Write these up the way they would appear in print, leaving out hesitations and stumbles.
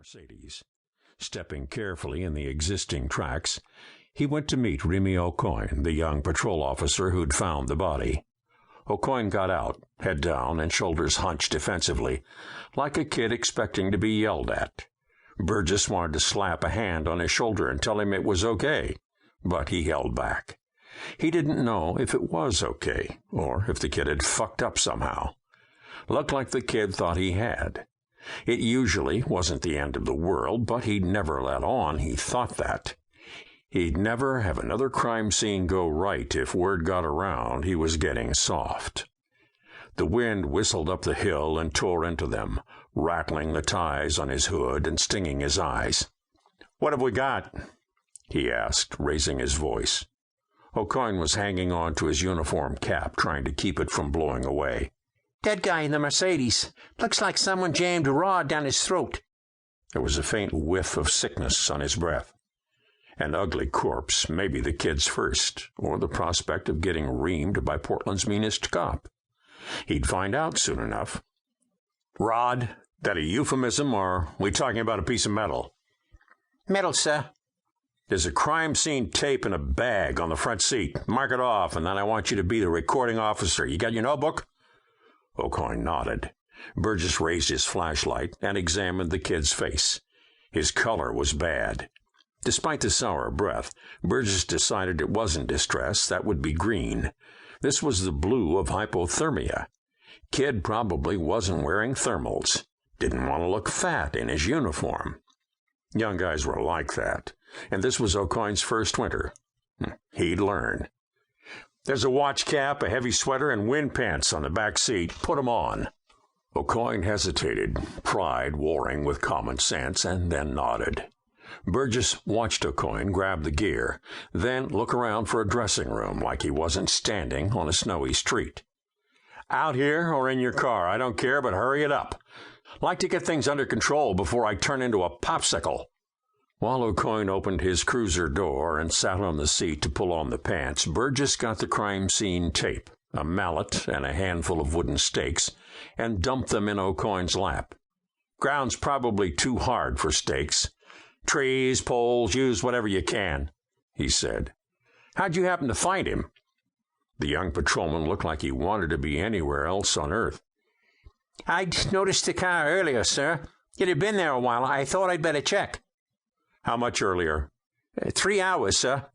Mercedes. Stepping carefully in the existing tracks, he went to meet Remy Aucoin, the young patrol officer who'd found the body. Aucoin got out, head down and shoulders hunched defensively, like a kid expecting to be yelled at. Burgess wanted to slap a hand on his shoulder and tell him it was okay, but he held back. He didn't know if it was okay, or if the kid had fucked up somehow. Looked like the kid thought he had. It usually wasn't the end of the world, but he'd never let on he thought that. He'd never have another crime scene go right if word got around he was getting soft. The wind whistled up the hill and tore into them, rattling the ties on his hood and stinging his eyes. "What have we got?" he asked, raising his voice. Aucoin was hanging on to his uniform cap, trying to keep it from blowing away. "Dead guy in the Mercedes. Looks like someone jammed a rod down his throat." There was a faint whiff of sickness on his breath. An ugly corpse, maybe the kid's first, or the prospect of getting reamed by Portland's meanest cop. He'd find out soon enough. "Rod, that a euphemism, or are we talking about a piece of metal?" "Metal, sir." "There's a crime scene tape in a bag on the front seat. Mark it off, and then I want you to be the recording officer. You got your notebook?" Aucoin nodded. Burgess raised his flashlight and examined the kid's face. His color was bad. Despite the sour breath, Burgess decided it wasn't distress. That would be green. This was the blue of hypothermia. Kid probably wasn't wearing thermals. Didn't want to look fat in his uniform. Young guys were like that, and this was Aucoin's first winter. He'd learn. "There's a watch cap, a heavy sweater, and wind pants on the back seat. Put 'em on." Aucoin hesitated, pride warring with common sense, and then nodded. Burgess watched Aucoin grab the gear, then look around for a dressing room like he wasn't standing on a snowy street. "Out here or in your car, I don't care, but hurry it up. Like to get things under control before I turn into a popsicle." While Aucoin opened his cruiser door and sat on the seat to pull on the pants, Burgess got the crime scene tape, a mallet and a handful of wooden stakes, and dumped them in Aucoin's lap. "Ground's probably too hard for stakes. Trees, poles, use whatever you can," he said. "How'd you happen to find him?" The young patrolman looked like he wanted to be anywhere else on Earth. "I'd noticed the car earlier, sir. It had been there a while. I thought I'd better check." "How much earlier?" 3 hours, sir."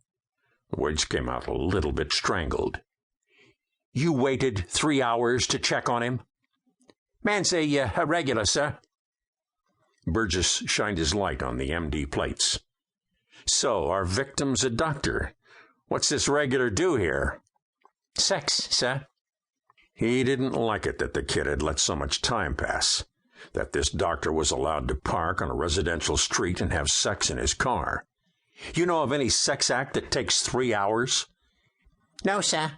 The words came out a little bit strangled. "You waited 3 hours to check on him?" "Man's a regular, sir." Burgess shined his light on the MD plates. "So, our victim's a doctor. What's this regular do here?" "Sex, sir." He didn't like it that the kid had let so much time pass, that this doctor was allowed to park on a residential street and have sex in his car. "You know of any sex act that takes 3 hours?" "No, sir."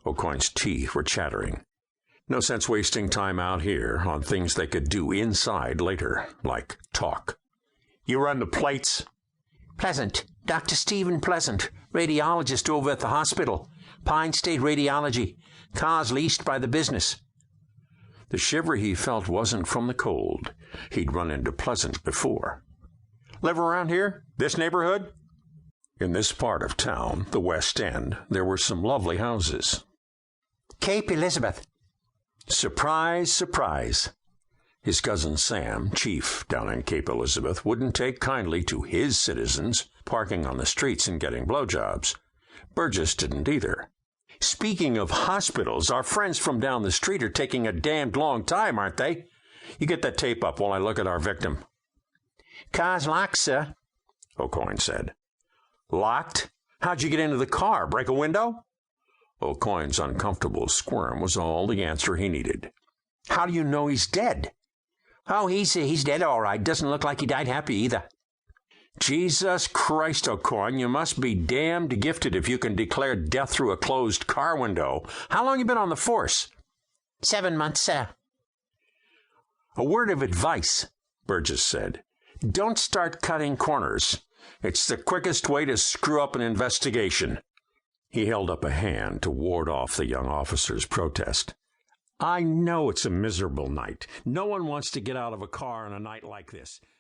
Aucoin's teeth were chattering. No sense wasting time out here on things they could do inside later, like talk. "You run the plates?" "Pleasant. Dr. Stephen Pleasant, radiologist over at the hospital. Pine State Radiology. Car's leased by the business." The shiver he felt wasn't from the cold. He'd run into Pleasant before. "Live around here? This neighborhood?" In this part of town, the West End, there were some lovely houses. "Cape Elizabeth." Surprise, surprise. His cousin Sam, chief down in Cape Elizabeth, wouldn't take kindly to his citizens parking on the streets and getting blowjobs. Burgess didn't either. "Speaking of hospitals, our friends from down the street are taking a damned long time, aren't they? You get that tape up while I look at our victim." "Car's locked, sir," Aucoin said. "Locked? How'd you get into the car? Break a window?" Aucoin's uncomfortable squirm was all the answer he needed. "How do you know he's dead?" "Oh, he's dead all right. Doesn't look like he died happy either." "Jesus Christ, Aucoin, you must be damned gifted if you can declare death through a closed car window. How long you been on the force?" 7 months, sir." "A word of advice," Burgess said. "Don't start cutting corners. It's the quickest way to screw up an investigation." He held up a hand to ward off the young officer's protest. "I know it's a miserable night. No one wants to get out of a car on a night like this.